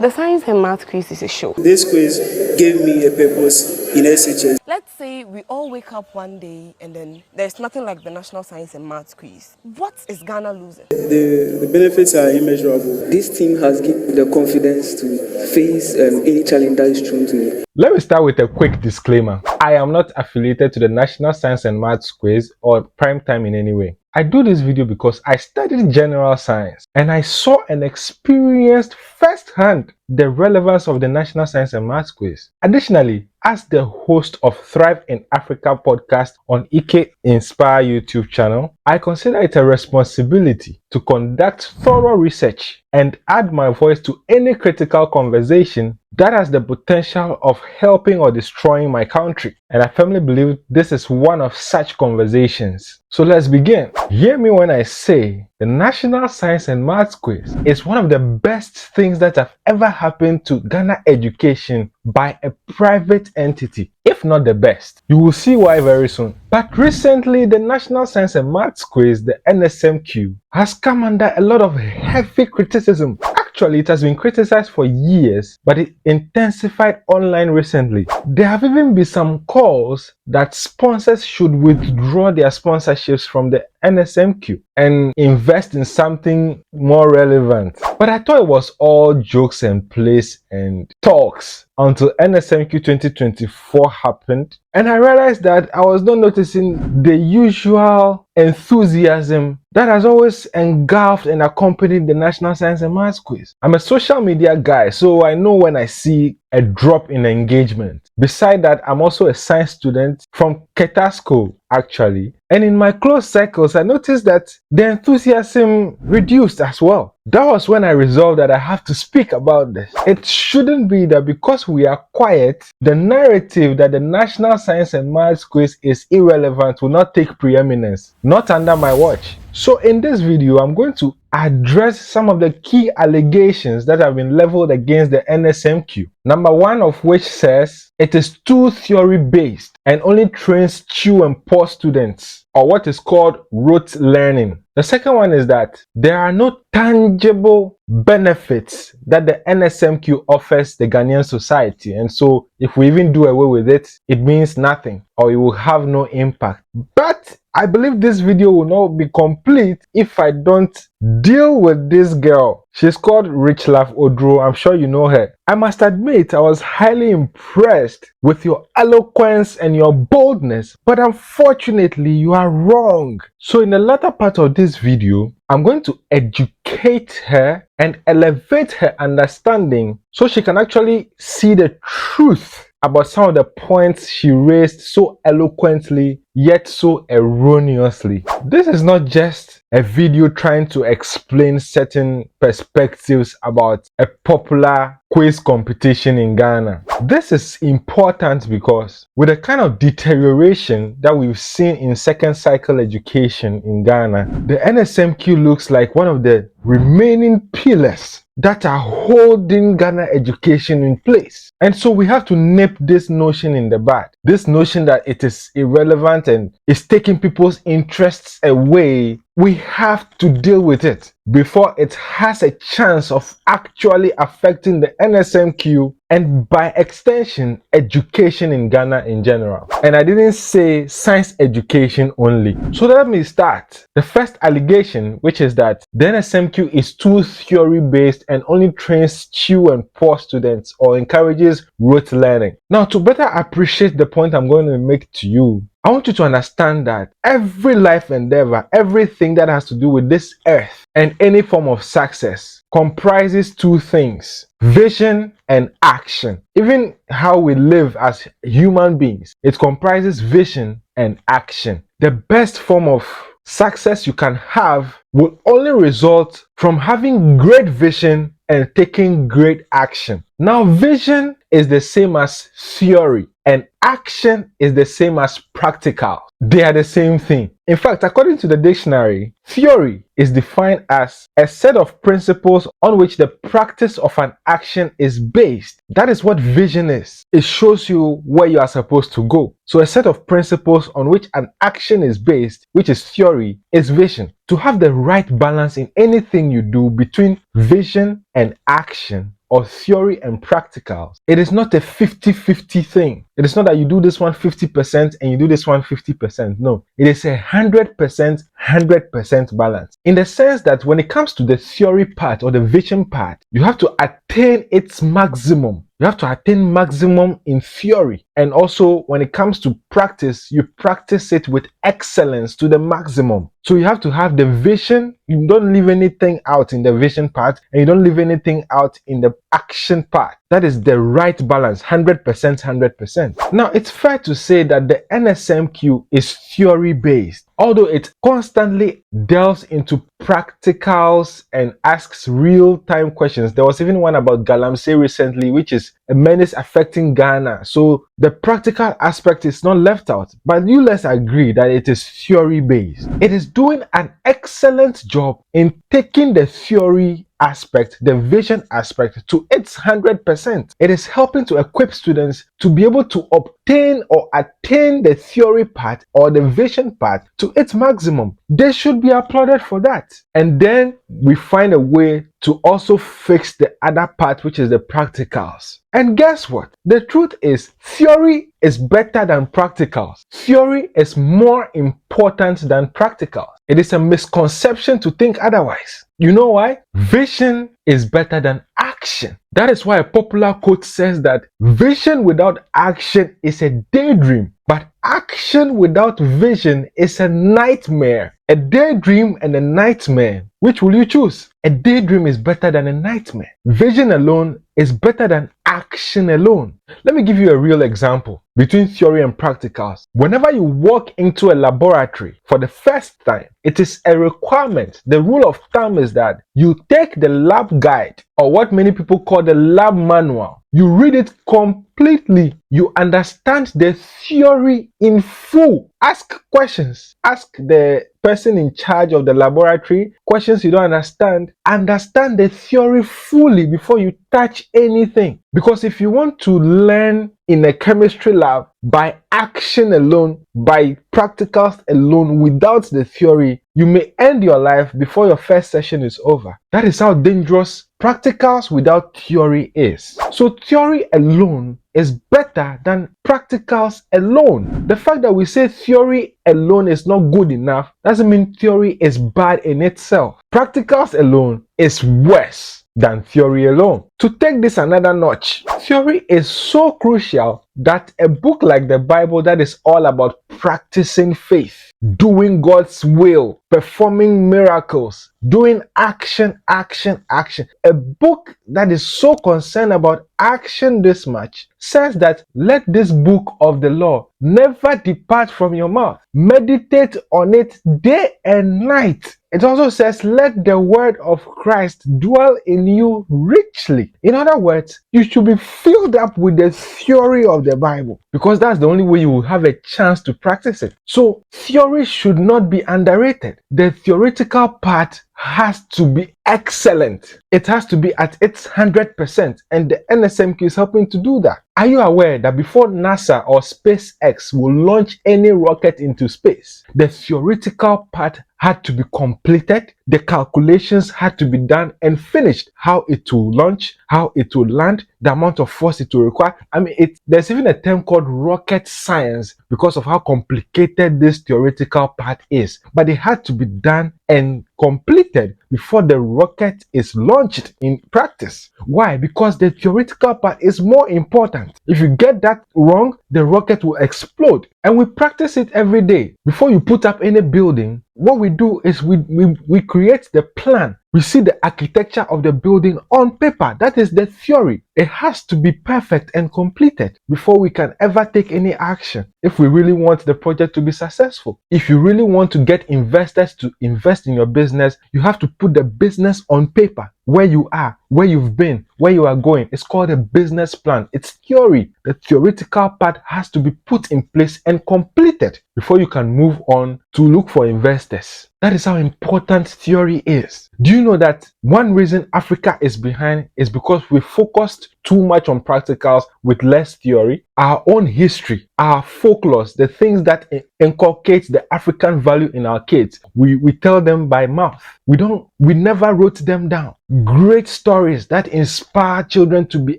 The science and math quiz is a show. This quiz gave me a purpose in SHS. Let's say we all wake up one day and then there's nothing like the National Science and Maths quiz. What is Ghana losing? The benefits are immeasurable. This team has given me the confidence to face any challenge that is thrown to me. Let me start with a quick disclaimer. I am not affiliated to the National Science and Maths quiz or Primetime in any way. I do this video because I studied general science and I saw and experienced firsthand the relevance of the National Science and Maths quiz. Additionally, as the host of Thrive in Africa podcast on Eqay Inspire YouTube channel, I consider it a responsibility to conduct thorough research and add my voice to any critical conversation that has the potential of helping or destroying my country. And I firmly believe this is one of such conversations. So let's begin. Hear me when I say the National Science and Maths quiz is one of the best things that have ever happened to Ghana education by a private entity, if not the best. You will see why very soon. But recently, the National Science and Maths quiz, the NSMQ, has come under a lot of heavy criticism. Actually, it has been criticized for years, but it intensified online recently. There have even been some calls that sponsors should withdraw their sponsorships from the NSMQ and invest in something more relevant. But I thought it was all jokes and plays and talks until NSMQ 2024 happened, and I realized that I was not noticing the usual enthusiasm that has always engulfed and accompanied the National Science and Maths quiz. I'm a social media guy, so I know when I see a drop in engagement. Beside that, I'm also a science student from Ketasco, actually. And in my close circles, I noticed that the enthusiasm reduced as well. That was when I resolved that I have to speak about this. It shouldn't be that because we are quiet, the narrative that the National Science and Maths quiz is irrelevant will not take preeminence. Not under my watch. So in this video, I'm going to address some of the key allegations that have been leveled against the NSMQ. Number one of which says it is too theory based and only trains chew and pause students, or what is called rote learning. The second one is that there are no tangible benefits that the NSMQ offers the Ghanaian society, and so if we even do away with it, it means nothing or it will have no impact. But I believe this video will not be complete if I don't deal with this girl. She's called Richlove Oduro. I'm sure you know her. I must admit I was highly impressed with your eloquence and your boldness, but unfortunately you are wrong. So in the latter part of this video, I'm going to educate her and elevate her understanding so she can actually see the truth about some of the points she raised so eloquently yet so erroneously. This is not just a video trying to explain certain perspectives about a popular quiz competition in Ghana. This is important because with the kind of deterioration that we've seen in second cycle education in Ghana, the NSMQ looks like one of the remaining pillars that are holding Ghana education in place. And so we have to nip this notion in the bud. This notion that it is irrelevant and is taking people's interests away. We have to deal with it before it has a chance of actually affecting the NSMQ and by extension education in Ghana in general. And I didn't say science education only. So let me start. The first allegation, which is that the NSMQ is too theory based and only trains chew and pause students or encourages rote learning. Now, to better appreciate the point I'm going to make to you, I want you to understand that every life endeavor, everything that has to do with this earth and any form of success comprises two things: vision and action. Even how we live as human beings, it comprises vision and action. The best form of success you can have will only result from having great vision and taking great action. Now, vision is the same as theory and action is the same as practical. They are the same thing. In fact, according to the dictionary, theory is defined as a set of principles on which the practice of an action is based. That is what vision is. It shows you where you are supposed to go. So a set of principles on which an action is based, which is theory, is vision. To have the right balance in anything you do between vision and action or theory and practicals, it is not a 50-50 thing. It is not that you do this one 50% and you do this one 50%. No, it is a 100% balance. In the sense that when it comes to the theory part or the vision part, you have to attain its maximum. You have to attain maximum in theory. And also when it comes to practice, you practice it with excellence to the maximum. So you have to have the vision. You don't leave anything out in the vision part, and you don't leave anything out in the action part. That is the right balance, 100%. Now, it's fair to say that the NSMQ is theory based, although it constantly delves into practicals and asks real-time questions. There was even one about Galamsey recently, which is a menace affecting Ghana. So the practical aspect is not left out, but you let's agree that it is theory based. It is doing an excellent job in taking the theory aspect, the vision aspect, to its 100%. It is helping to equip students to be able to obtain or attain the theory part or the vision part to its maximum. They should be applauded for that. And then we find a way to also fix the other part, which is the practicals. And guess what? The truth is, theory is better than practicals. Theory is more important than practicals. It is a misconception to think otherwise. You know why? Vision is better than action. That is why a popular quote says that vision without action is a daydream, but action without vision is a nightmare. A daydream and a nightmare. Which will you choose? A daydream is better than a nightmare. Vision alone is better than action alone. Let me give you a real example between theory and practicals. Whenever you walk into a laboratory for the first time, it is a requirement. The rule of thumb is that you take the lab guide, or what many people call the lab manual. You read it completely. You understand the theory in full. Ask questions. Ask the person in charge of the laboratory questions you don't understand. Understand the theory fully before you touch anything. Because if you want to learn in a chemistry lab by action alone, by practicals alone, without the theory, you may end your life before your first session is over. That is how dangerous practicals without theory is. So theory alone is better than practicals alone. The fact that we say theory alone is not good enough doesn't mean theory is bad in itself. Practicals alone is worse than theory alone. To take this another notch, theory is so crucial that a book like the Bible that is all about practicing faith, doing God's will, performing miracles, doing action, a book that is so concerned about action this much says that let this book of the law never depart from your mouth. Meditate on it day and night. It also says, let the word of Christ dwell in you richly. In other words, you should be filled up with the theory of the Bible, because that's the only way you will have a chance to practice it. So theory should not be underrated. The theoretical part has to be excellent. It has to be at its 100%, and the NSMQ is helping to do that. Are you aware that before NASA or SpaceX will launch any rocket into space, the theoretical part had to be completed, the calculations had to be done and finished, how it will launch, how it will land, the amount of force it will require. I mean, there's even a term called rocket science because of how complicated this theoretical part is. But it had to be done and completed before the rocket is launched in practice. Why? Because the theoretical part is more important. If you get that wrong, the rocket will explode. And we practice it every day. Before you put up any building, what we do is we create the plan. We see the architecture of the building on paper. That is the theory. It has to be perfect and completed before we can ever take any action. If we really want the project to be successful, if you really want to get investors to invest in your business, you have to put the business on paper. Where you are, where you've been, where you are going. It's called a business plan. It's theory. The theoretical part has to be put in place and completed before you can move on to look for investors. That is how important theory is. Do you know that one reason Africa is behind is because we focused too much on practicals with less theory? Our own history, our folklore, the things that inculcate the African value in our kids, we tell them by mouth. We never wrote them down. Great stories that inspire children to be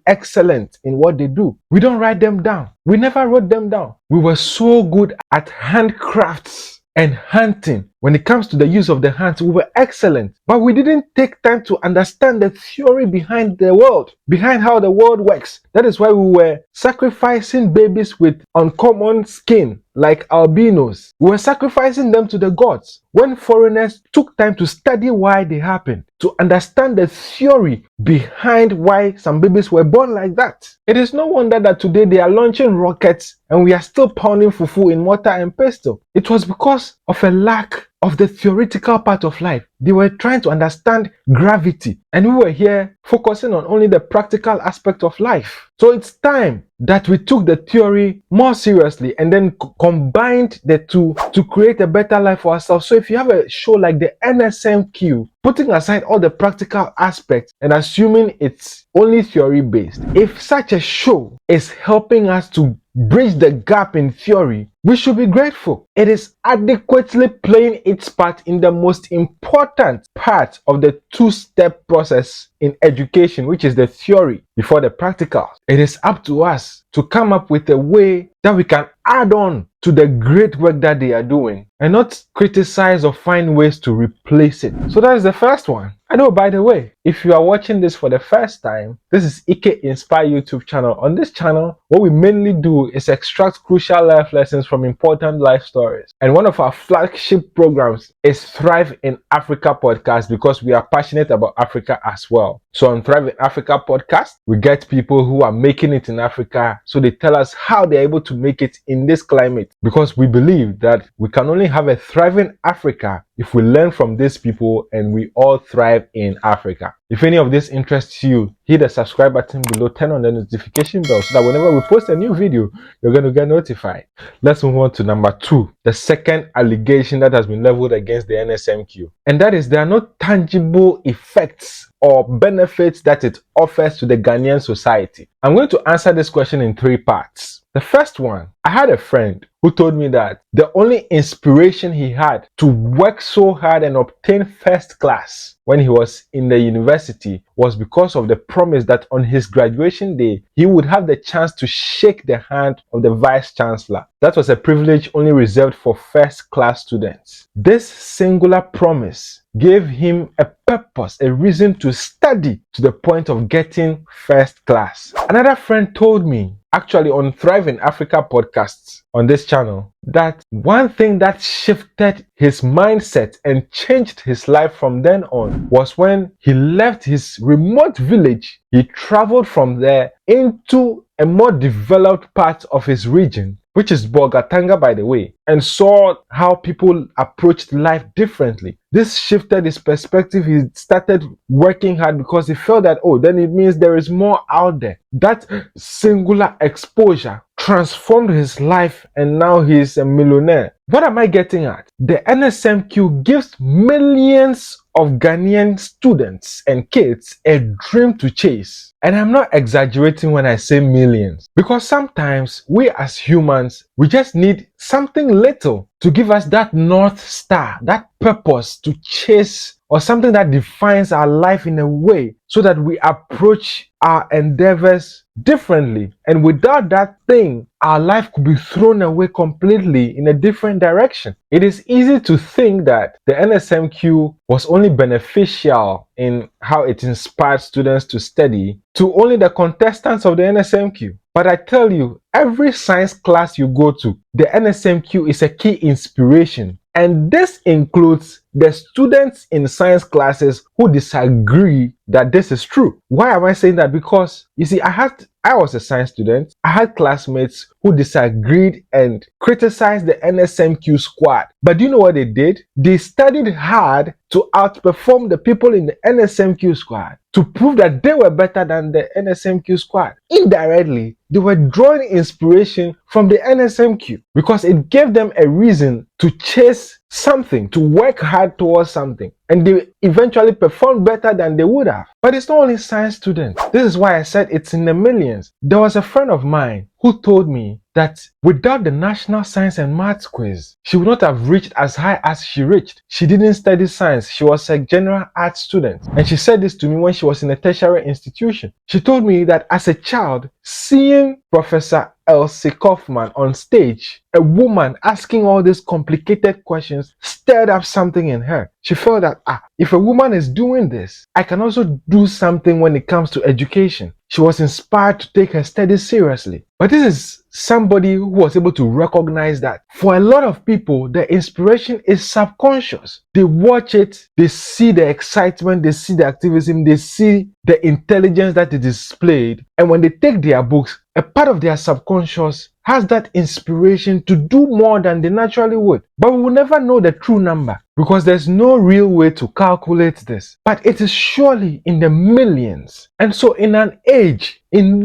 excellent in what they do. We don't write them down. We never wrote them down. We were so good at handcrafts and hunting. When it comes to the use of the hands, we were excellent. But we didn't take time to understand the theory behind the world, behind how the world works. That is why we were sacrificing babies with uncommon skin, like albinos. We were sacrificing them to the gods. When foreigners took time to study why they happened, to understand the theory behind why some babies were born like that. It is no wonder that today they are launching rockets and we are still pounding fufu in mortar and pestle. It was because of a lack of the theoretical part of life. They were trying to understand gravity, and we were here focusing on only the practical aspect of life. So it's time that we took the theory more seriously and then combined the two to create a better life for ourselves. So if you have a show like the NSMQ, putting aside all the practical aspects and assuming it's only theory based, if such a show is helping us to bridge the gap in theory, we should be grateful. It is adequately playing its part in the most important part of the two-step process in education, which is the theory before the practicals. It is up to us to come up with a way that we can add on to the great work that they are doing and not criticize or find ways to replace it. So that is the first one. I know, by the way, if you are watching this for the first time, this is Eqay Inspire YouTube channel. On this channel, what we mainly do is extract crucial life lessons from important life stories. And one of our flagship programs is Thrive in Africa podcast, because we are passionate about Africa as well. So on Thrive in Africa podcast, we get people who are making it in Africa. So they tell us how they're able to make it in this climate, because we believe that we can only have a thriving Africa if we learn from these people and we all thrive in Africa. If any of this interests you, hit the subscribe button below, turn on the notification bell so that whenever we post a new video, you're going to get notified. Let's move on to number 2, the second allegation that has been leveled against the NSMQ. And that is, there are no tangible effects or benefits that it offers to the Ghanaian society. I'm going to answer this question in 3 parts. The first one, I had a friend who told me that the only inspiration he had to work so hard and obtain first class when he was in the university was because of the promise that on his graduation day, he would have the chance to shake the hand of the vice chancellor. That was a privilege only reserved for first class students. This singular promise gave him a purpose, a reason to study to the point of getting first class. Another friend told me, actually on Thrive in Africa podcasts on this channel, that one thing that shifted his mindset and changed his life from then on was when he left his remote village. He traveled from there into a more developed part of his region, which is Bolgatanga, by the way, and saw how people approached life differently. This shifted his perspective. He started working hard because he felt that, oh, then it means there is more out there. That singular exposure transformed his life, and now he is a millionaire. What am I getting at? The NSMQ gives millions of Ghanaian students and kids a dream to chase. And I'm not exaggerating when I say millions, because sometimes we as humans, we just need something little to give us that North Star, that purpose to chase, or something that defines our life in a way so that we approach our endeavors differently. And without that thing, our life could be thrown away completely in a different direction. It is easy to think that the NSMQ was only beneficial in how it inspired students to study to only the contestants of the NSMQ. But I tell you, every science class you go to, the NSMQ is a key inspiration. And this includes the students in science classes who disagree that this is true. Why am I saying that? Because, you see, I was a science student. I had classmates who disagreed and criticized the NSMQ squad. But do you know what they did? They studied hard to outperform the people in the NSMQ squad to prove that they were better than the NSMQ squad. Indirectly, they were drawing inspiration from the NSMQ because it gave them a reason to chase something, to work hard towards something. And they eventually performed better than they would have. But it's not only science students. This is why I said it's in the millions. There was a friend of mine who told me that without the National Science and Maths quiz, she would not have reached as high as she reached. She didn't study science. She was a general arts student. And she said this to me when she was in a tertiary institution. She told me that as a child, seeing Professor Elsie Kaufman on stage, a woman asking all these complicated questions, stirred up something in her. She felt that, if a woman is doing this, I can also do something when it comes to education. She was inspired to take her studies seriously. But this is somebody who was able to recognize that for a lot of people, the inspiration is subconscious. They watch it, they see the excitement, they see the activism, they see the intelligence that is displayed. And when they take their books, a part of their subconscious has that inspiration to do more than they naturally would. But we will never know the true number because there's no real way to calculate this. But it is surely in the millions. And so in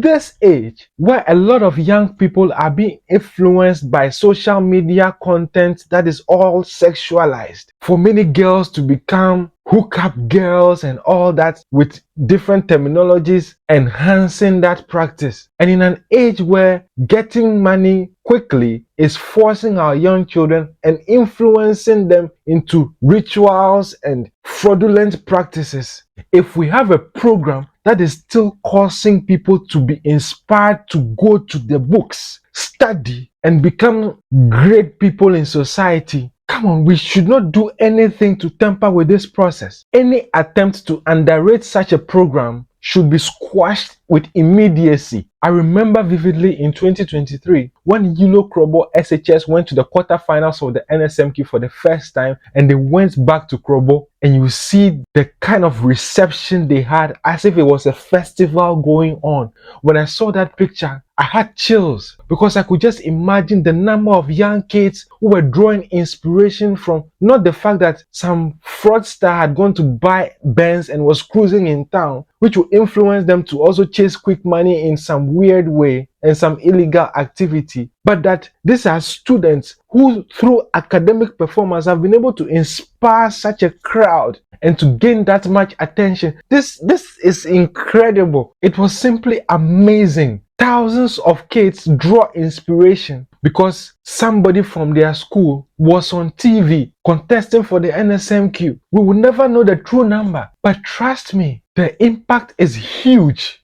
this age, where a lot of young people are being influenced by social media content that is all sexualized, for many girls to become hookup girls and all that with different terminologies enhancing that practice. And in an age where getting money quickly is forcing our young children and influencing them into rituals and fraudulent practices, if we have a program that is still causing people to be inspired to go to the books, study, and become great people in society, come on, we should not do anything to tamper with this process. Any attempt to underrate such a program should be squashed with immediacy. I remember vividly in 2023 when Yilo Krobo SHS went to the quarterfinals of the NSMQ for the first time and they went back to Krobo, and you see the kind of reception they had as if it was a festival going on. When I saw that picture, I had chills because I could just imagine the number of young kids who were drawing inspiration from not the fact that some fraudster had gone to buy Benz and was cruising in town, which would influence them to also chase quick money in some weird way and some illegal activity, but that these are students who through academic performance have been able to inspire such a crowd and to gain that much attention. This is incredible. It was simply amazing. Thousands of kids draw inspiration because somebody from their school was on TV contesting for the NSMQ. We will never know the true number, but trust me, the impact is huge,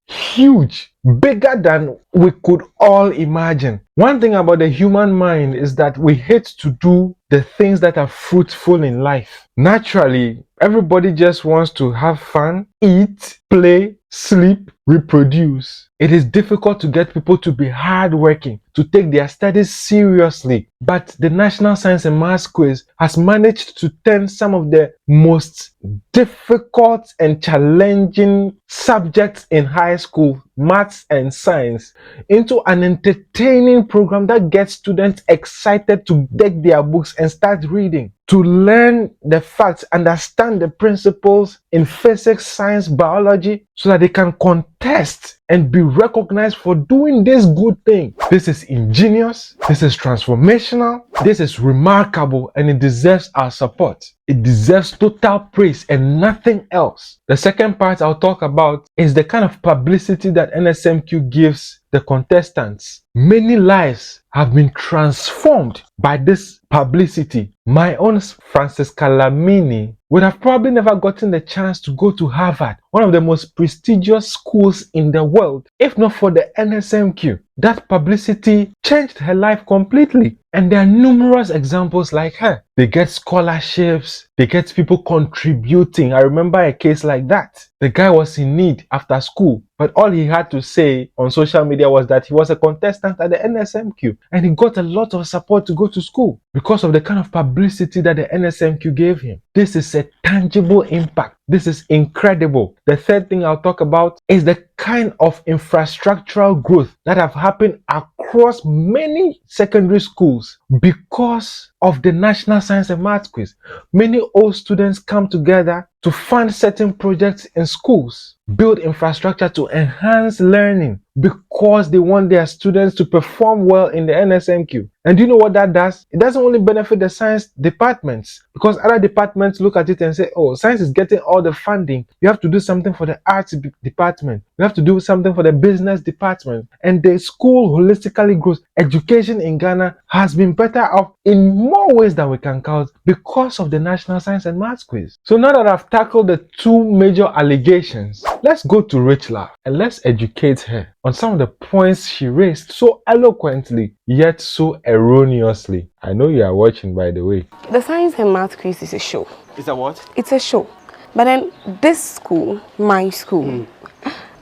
bigger than we could all imagine. One thing about the human mind is that we hate to do the things that are fruitful in life. Naturally, everybody just wants to have fun, eat, play, sleep, reproduce. It is difficult to get people to be hardworking, to take their studies seriously. But the National Science and Maths Quiz has managed to turn some of the most difficult and challenging subjects in high school, maths and science, into an entertaining program that gets students excited to take their books and start reading, to learn the facts, understand the principles in physics, science, biology, so that they can contest and be recognized for doing this good thing. This is ingenious, this is transformational, this is remarkable, and it deserves our support. It deserves total praise and nothing else. The second part I'll talk about is the kind of publicity that NSMQ gives the contestants. Many lives have been transformed by this publicity. My own Francis Calamini would have probably never gotten the chance to go to Harvard, one of the most prestigious schools in the world, if not for the NSMQ. That publicity changed her life completely. And there are numerous examples like her. They get scholarships, they get people contributing. I remember a case like that. The guy was in need after school, but all he had to say on social media was that he was a contestant at the NSMQ, and he got a lot of support to go to school because of the kind of publicity that the NSMQ gave him. This is a tangible impact. This is incredible. The third thing I'll talk about is the kind of infrastructural growth that have happened across many secondary schools because of the National Science and Maths Quiz. Many old students come together to fund certain projects in schools, build infrastructure to enhance learning because they want their students to perform well in the NSMQ. And do you know what that does? It doesn't only benefit the science departments, because other departments look at it and say, oh, science is getting all the funding. You have to do something for the arts department. You have to do something for the business department. And the school holistically grows. Education in Ghana has been better off in more ways than we can count because of the National Science and Maths Quiz. So now that I've tackled the two major allegations, let's go to Richlove and let's educate her on some of the points she raised so eloquently yet so erroneously. I know you are watching, by the way. The Science and Math Quiz is a show. Is that what? It's a show. But then this school, my school,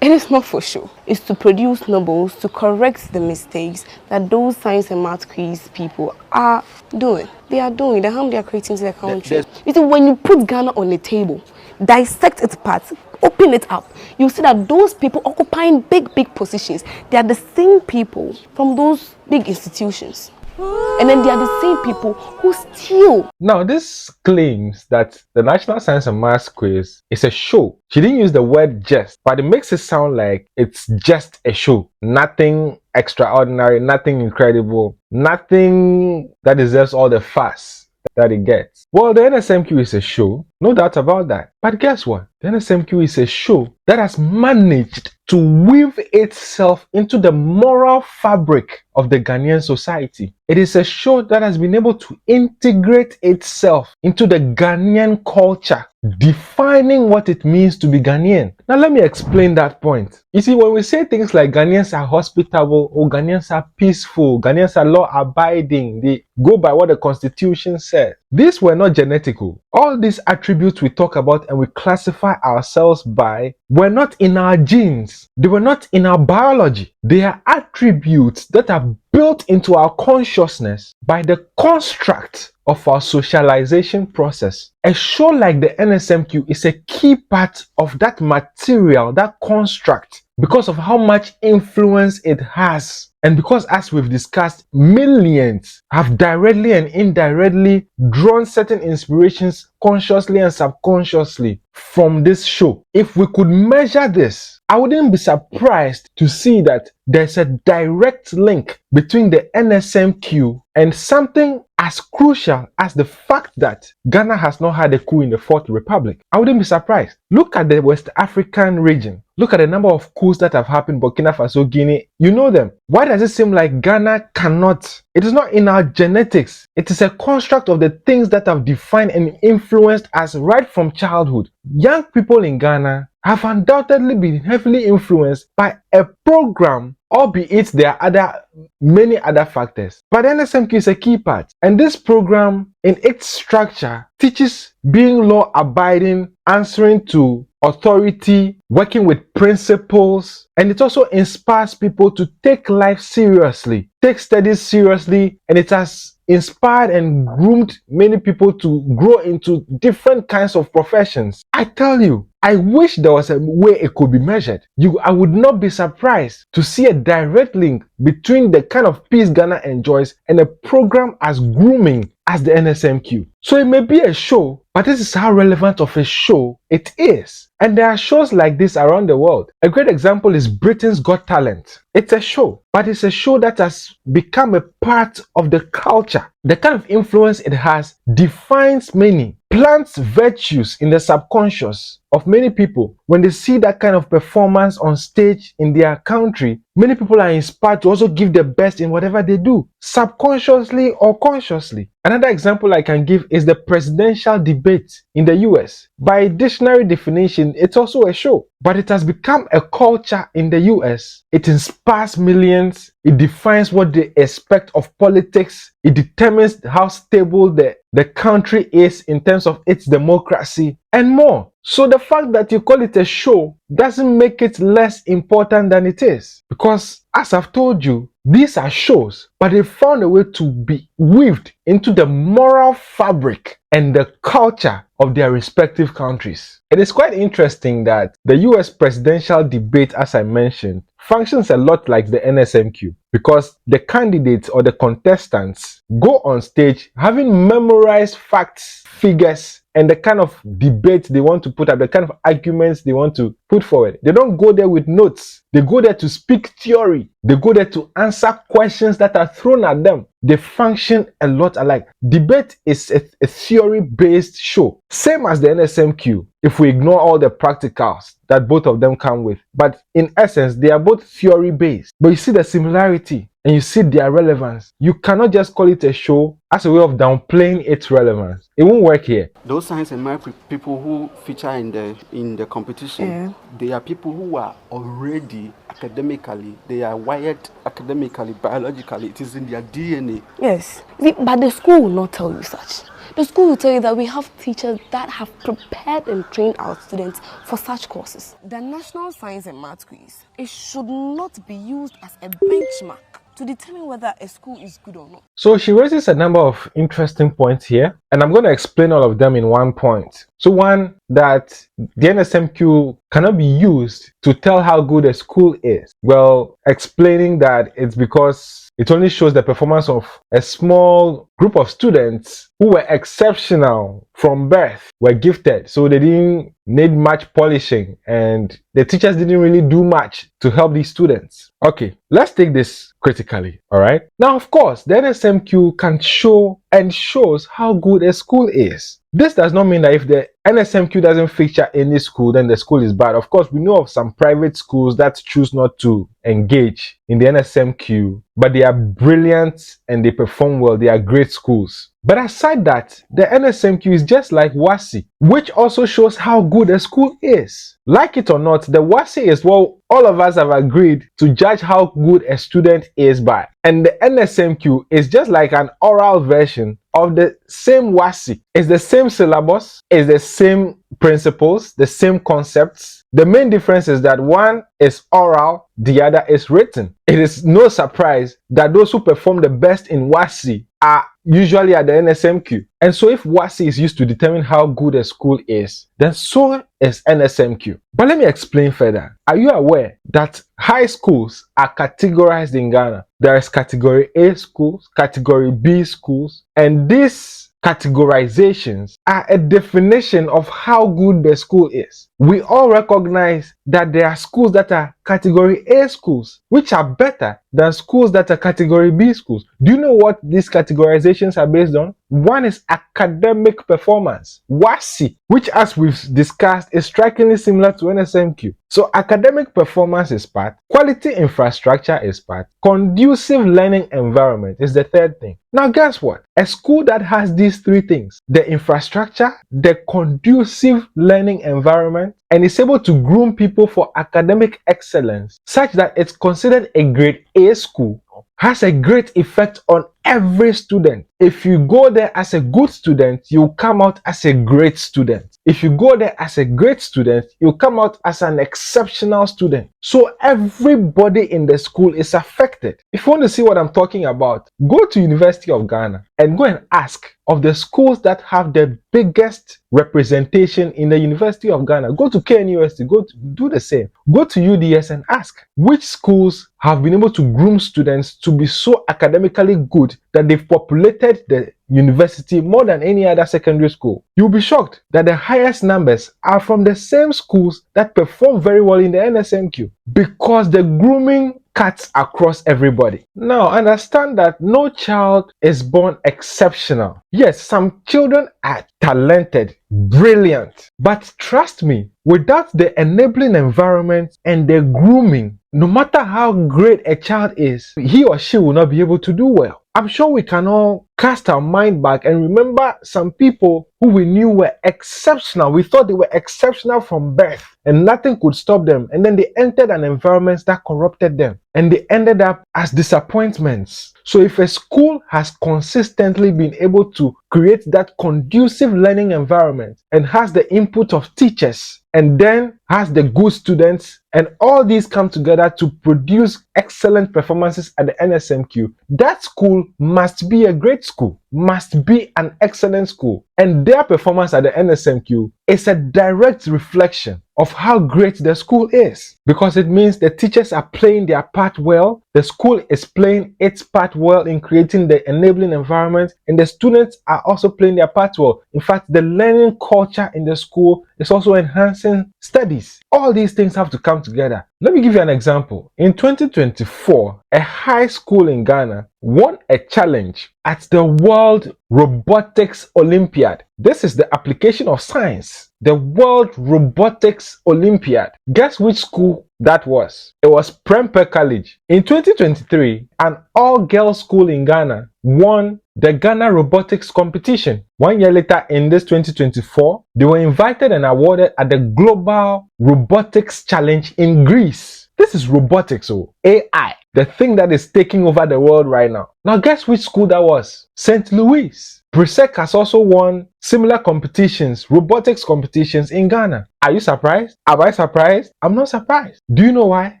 it is not for show. It's to produce nobles, to correct the mistakes that those Science and Math Quiz people are doing. They are doing. The harm they are creating to the country. You see, when you put Ghana on the table, dissect its parts, open it up, you see that those people occupying big positions, they are the same people from those big institutions. And then they are the same people who steal. Now, this claims that the National Science and Maths Quiz is a show. She didn't use the word just, but it makes it sound like it's just a show. Nothing extraordinary, nothing incredible, nothing that deserves all the fuss that it gets. Well, the NSMQ is a show, no doubt about that. But guess what? The NSMQ is a show that has managed to weave itself into the moral fabric of the Ghanaian society. It is a show that has been able to integrate itself into the Ghanaian culture, defining what it means to be Ghanaian. Now, let me explain that point. You see, when we say things like Ghanaians are hospitable, or Ghanaians are peaceful, Ghanaians are law-abiding, they go by what the Constitution says. These were not genetical. All these attributes we talk about and we classify ourselves by were not in our genes. They were not in our biology. They are attributes that are built into our consciousness by the construct of our socialization process. A show like the NSMQ is a key part of that material, that construct, because of how much influence it has. And because, as we've discussed, millions have directly and indirectly drawn certain inspirations consciously and subconsciously from this show. If we could measure this, I wouldn't be surprised to see that there's a direct link between the NSMQ and something as crucial as the fact that Ghana has not had a coup in the Fourth Republic. I wouldn't be surprised. Look at the West African region. Look at the number of coups that have happened, Burkina Faso, Guinea. You know them. Why does it seem like Ghana cannot? It is not in our genetics. It is a construct of the things that have defined and influenced us right from childhood. Young people in Ghana have undoubtedly been heavily influenced by a program, albeit there are many other factors. But NSMQ is a key part. And this program, in its structure, teaches being law-abiding, answering to authority, working with principles, and it also inspires people to take life seriously, take studies seriously, and it has inspired and groomed many people to grow into different kinds of professions. I tell you, I wish there was a way it could be measured. I would not be surprised to see a direct link between the kind of peace Ghana enjoys and a program as grooming as the NSMQ. So it may be a show, but this is how relevant of a show it is. And there are shows like this around the world. A great example is Britain's Got Talent. It's a show, but it's a show that has become a part of the culture. The kind of influence it has defines many, plants virtues in the subconscious of many people. When they see that kind of performance on stage in their country, many people are inspired to also give their best in whatever they do, subconsciously or consciously. Another example I can give is the presidential debate in the US. By dictionary definition, it's also a show, but it has become a culture in the US. It inspires millions. It defines what they expect of politics. It determines how stable the country is in terms of its democracy and more. So the fact that you call it a show doesn't make it less important than it is. Because, as I've told you, These are shows, but they found a way to be weaved into the moral fabric and the culture of their respective countries. It is quite interesting that the US presidential debate, as I mentioned, functions a lot like the NSMQ because the candidates or the contestants go on stage having memorized facts, figures, and the kind of debate they want to put up, the kind of arguments they want to put forward. They don't go there with notes. They go there to speak theory. They go there to answer questions that are thrown at them. They function a lot alike. Debate is a theory-based show, same as the NSMQ, if we ignore all the practicals that both of them come with. But in essence, they are both theory-based. But you see the similarity and you see their relevance. You cannot just call it a show as a way of downplaying its relevance. It won't work here. Those science and math people who feature in the competition, they are people who are already academically, they are wired academically, biologically. It is in their DNA. Yes, but the school will not tell you such. The school will tell you that we have teachers that have prepared and trained our students for such courses. The National Science and Math Quiz, it should not be used as a benchmark to determine whether a school is good or not. So she raises a number of interesting points here, and I'm going to explain all of them in one point. So one, that the NSMQ cannot be used to tell how good a school is. Well, explaining that it's because it only shows the performance of a small group of students who were exceptional from birth, were gifted, so they didn't need much polishing, and the teachers didn't really do much to help these students. Okay, let's take this critically, all right? Now, of course, the NSMQ can show and shows how good a school is. This does not mean that if the NSMQ doesn't feature any school, then the school is bad. Of course, we know of some private schools that choose not to engage in the NSMQ, but they are brilliant and they perform well. They are great schools. But aside that, the NSMQ is just like WASSCE, which also shows how good a school is. Like it or not, the WASSCE is what all of us have agreed to judge how good a student is by. And the NSMQ is just like an oral version of the same WASSCE. It's the same syllabus, it's the same principles, the same concepts. The main difference is that one is oral, the other is written. It is no surprise that those who perform the best in WASSCE are usually at the NSMQ. And so if WASSCE is used to determine how good a school is, then so is NSMQ. But let me explain further. Are you aware that high schools are categorized in Ghana? There is category A schools, category B schools, and these categorizations are a definition of how good the school is. We all recognize that there are schools that are category A schools, which are better than schools that are category B schools. Do you know what these categorizations are based on? One is academic performance, WASSCE, which, as we've discussed, is strikingly similar to NSMQ. So academic performance is part, quality infrastructure is part, conducive learning environment is the third thing. Now guess what? A school that has these three things, the infrastructure, the conducive learning environment, and is able to groom people for academic excellence such that it's considered a grade A school, has a great effect on every student. If you go there as a good student, you come out as a great student. If you go there as a great student, you come out as an exceptional student. So everybody in the school is affected. If you want to see what I'm talking about, go to University of Ghana and go and ask of the schools that have the biggest representation in the University of Ghana. Go to KNUST, do the same. Go to UDS and ask which schools have been able to groom students to be so academically good that they've populated the university more than any other secondary school. You'll be shocked that the highest numbers are from the same schools that perform very well in the NSMQ, because the grooming cuts across everybody. Now, understand that no child is born exceptional. Yes, some children are talented, brilliant, but trust me, without the enabling environment and the grooming, no matter how great a child is, he or she will not be able to do well. I'm sure we can all cast our mind back and remember some people who we knew were exceptional. We thought they were exceptional from birth and nothing could stop them. And then they entered an environment that corrupted them and they ended up as disappointments. So if a school has consistently been able to create that conducive learning environment and has the input of teachers and then has the good students and all these come together to produce excellent performances at the NSMQ, that school must be a great school, must be an excellent school. And their performance at the NSMQ is a direct reflection of how great the school is, because it means the teachers are playing their part well, the school is playing its part well in creating the enabling environment, and the students are also playing their part well. In fact, the learning culture in the school is also enhancing studies. All these things have to come together. Let me give you an example. In 2024, a high school in Ghana won a challenge at the World Robotics Olympiad. This is the application of science. The World Robotics Olympiad. Guess which school that was? It was Prempeh College. In 2023, an all-girls school in Ghana won the Ghana Robotics Competition. 1 year later, in this 2024, they were invited and awarded at the Global Robotics Challenge in Greece. This is robotics, AI, the thing that is taking over the world right now. Now, guess which school that was? St. Louis. Presec has also won similar competitions, robotics competitions in Ghana. Are you surprised? Am I surprised? I'm not surprised. Do you know why?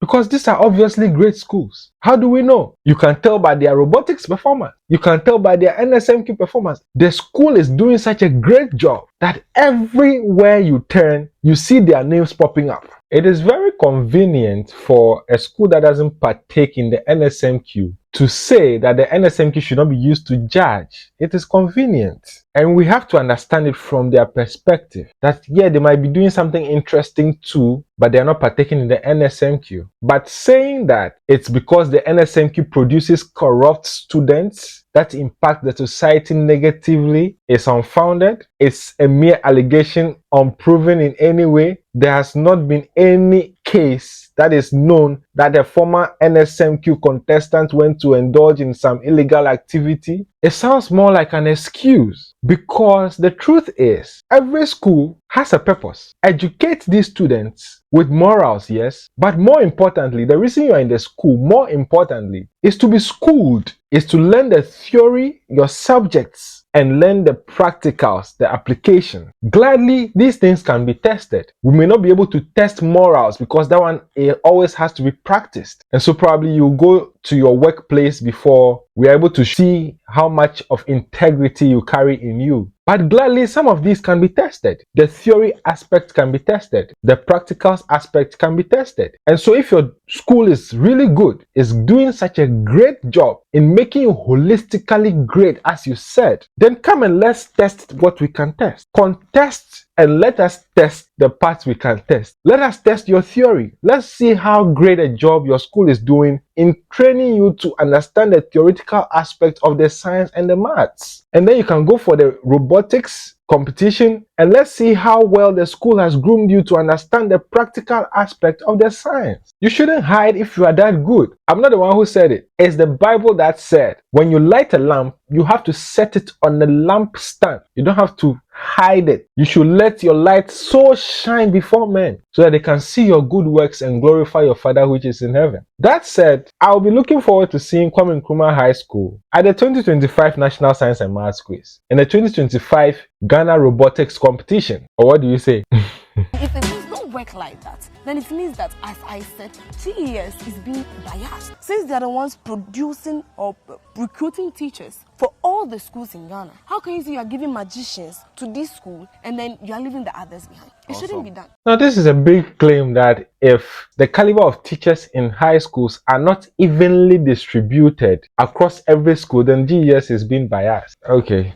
Because these are obviously great schools. How do we know? You can tell by their robotics performance. You can tell by their NSMQ performance. The school is doing such a great job that everywhere you turn, you see their names popping up. It is very convenient for a school that doesn't partake in the NSMQ to say that the NSMQ should not be used to judge. It is convenient. And we have to understand it from their perspective. That, yeah, they might be doing something interesting too, but they are not partaking in the NSMQ. But saying that it's because the NSMQ produces corrupt students that impact the society negatively is unfounded. It's a mere allegation, unproven in any way. There has not been any case that is known that a former NSMQ contestant went to indulge in some illegal activity. It sounds more like an excuse, because the truth is every school has a purpose. Educate these students with morals, yes, but more importantly, the reason you are in the school, more importantly, is to be schooled, is to learn the theory, your subjects, and learn the practicals, the application. Gladly, these things can be tested. We may not be able to test morals because that one, it always has to be practiced. And so probably you go to your workplace before we are able to see how much of integrity you carry in you. But gladly, some of these can be tested. The theory aspect can be tested. The practicals aspect can be tested. And so if your school is really good, is doing such a great job in making you holistically great, as you said, then come and let's test what we can test. Contest and let us test the parts we can test. Let us test your theory. Let's see how great a job your school is doing in training you to understand the theoretical aspect of the science and the maths. And then you can go for the robotics competition and let's see how well the school has groomed you to understand the practical aspect of the science. You shouldn't hide if you are that good. I'm not the one who said it. It's the Bible that said, when you light a lamp, you have to set it on the lamp stand. You don't have to hide it. You should let your light so shine before men so that they can see your good works and glorify your Father which is in heaven. That said, I'll be looking forward to seeing Kwame Nkrumah High School at the 2025 National Science and Maths Quiz and the 2025 Ghana Robotics Competition. Or what do you say? If it does not work like that, then it means that, as I said, TES is being biased. Since they are the ones producing or recruiting teachers for all the schools in Ghana, how can you say you are giving magicians to this school and then you are leaving the others behind? It shouldn't be done. Now, this is a big claim that if the caliber of teachers in high schools are not evenly distributed across every school, then GES is being biased. Okay,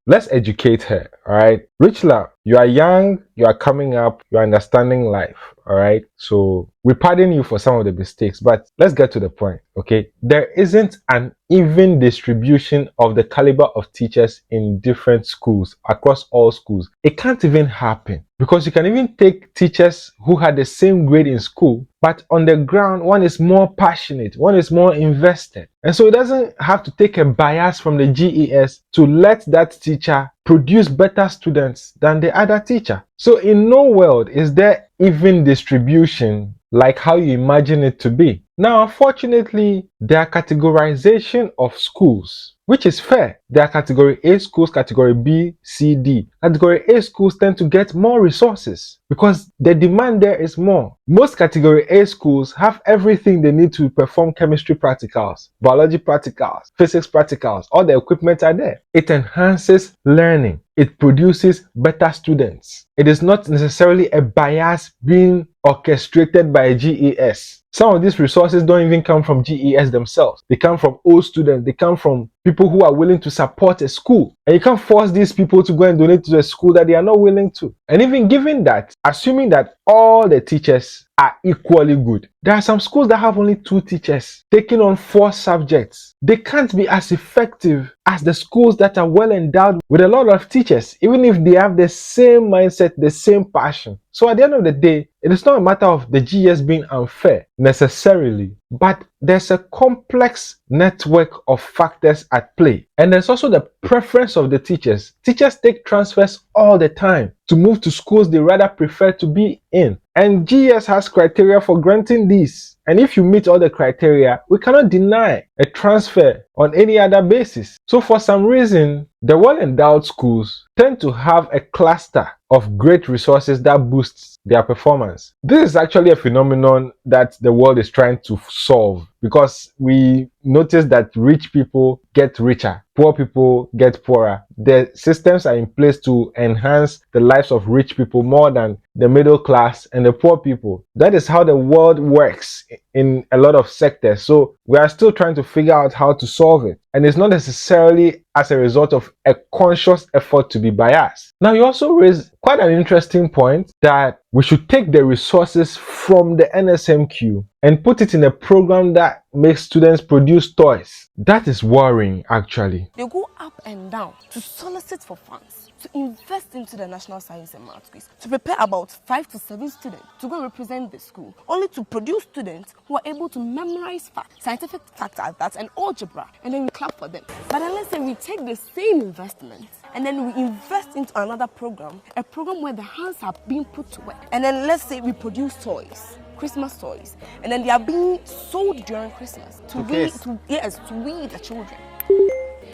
let's educate her, all right? Richlove, you are young, you are coming up, you are understanding life, all right? So we pardon you for some of the mistakes, but let's get to the point, okay? There isn't an even distribution of the caliber of teachers in different schools, across all schools. It can't even happen because you can even take teachers who had the same grade in school, but on the ground, one is more passionate, one is more invested. And so it doesn't have to take a bias from the GES to let that teacher produce better students than the other teacher. So in no world is there even distribution like how you imagine it to be. Now, unfortunately, there are categorization of schools, which is fair. There are category A schools, category B, C, D. Category A schools tend to get more resources because the demand there is more. Most category A schools have everything they need to perform chemistry practicals, biology practicals, physics practicals. All the equipment are there. It enhances learning. It produces better students. It is not necessarily a bias being orchestrated by GES. Some of these resources don't even come from GES themselves. They come from old students. They come from people who are willing to support a school. And you can't force these people to go and donate to a school that they are not willing to. And even given that, assuming that all the teachers are equally good, there are some schools that have only 2 teachers taking on 4 subjects. They can't be as effective as the schools that are well endowed with a lot of teachers, even if they have the same mindset, the same passion. So at the end of the day, it is not a matter of the GES being unfair necessarily, but there's a complex network of factors at play. And there's also the preference of the teachers. Teachers take transfers all the time to move to schools they rather prefer to be in. And GES has criteria for granting these. And if you meet all the criteria, we cannot deny a transfer on any other basis. So for some reason, the well-endowed schools tend to have a cluster of great resources that boosts their performance. This is actually a phenomenon that the world is trying to solve because we notice that rich people get richer, poor people get poorer. The systems are in place to enhance the lives of rich people more than the middle class and the poor people. That is how the world works in a lot of sectors. So we are still trying to figure out how to solve it. And it's not necessarily as a result of a conscious effort to be biased. Now, you also raised quite an interesting point that we should take the resources from the NSMQ and put it in a program that makes students produce toys. That is worrying, actually. They go up and down to solicit for funds, to invest into the National Science and Maths Quiz, to prepare about 5 to 7 students to go represent the school, only to produce students who are able to memorize facts, scientific facts at that, and algebra, and then we clap for them. But then let's say we take the same investment and then we invest into another program, a program where the hands are being put to work, and then let's say we produce toys, Christmas toys, and then they are being sold during Christmas to we the children.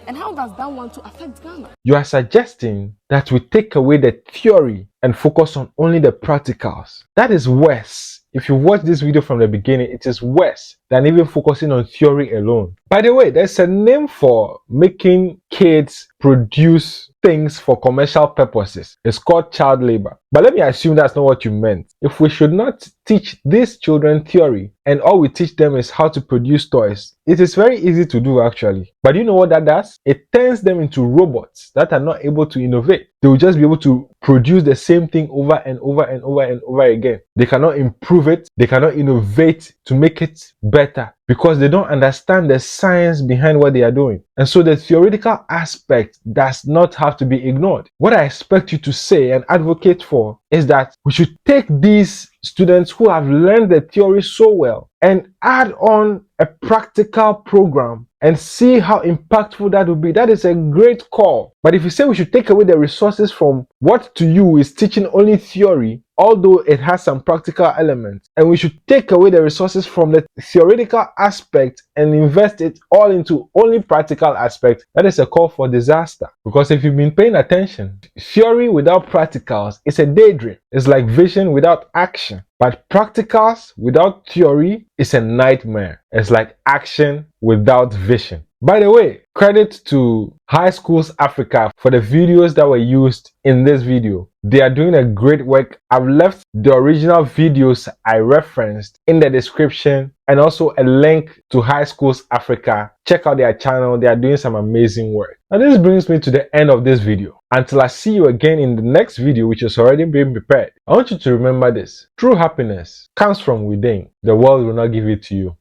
And how does that want to affect Ghana? You are suggesting that we take away the theory and focus on only the practicals. That is worse. If you watch this video from the beginning, it is worse than even focusing on theory alone. By the way, there's a name for making kids produce things for commercial purposes. It's called child labor. But let me assume that's not what you meant. If we should not teach these children theory and all we teach them is how to produce toys, it is very easy to do actually. But do you know what that does? It turns them into robots that are not able to innovate. They will just be able to produce the same thing over and over and over and over again. They cannot improve it. They cannot innovate to make it better because they don't understand the science behind what they are doing. And so the theoretical aspect does not have to be ignored. What I expect you to say and advocate for is that we should take these students who have learned the theory so well and add on a practical program and see how impactful that will be. That is a great call. But if you say we should take away the resources from what to you is teaching only theory, although it has some practical elements, and we should take away the resources from the theoretical aspect and invest it all into only practical aspect, that is a call for disaster. Because if you've been paying attention, theory without practicals is a daydream. It's like vision without action. But practicals without theory is a nightmare. It's like action without vision. By the way, credit to High Schools Africa for the videos that were used in this video. They are doing a great work. I've left the original videos I referenced in the description and also a link to High Schools Africa. Check out their channel. They are doing some amazing work. Now this brings me to the end of this video. Until I see you again in the next video, which is already being prepared, I want you to remember this. True happiness comes from within. The world will not give it to you.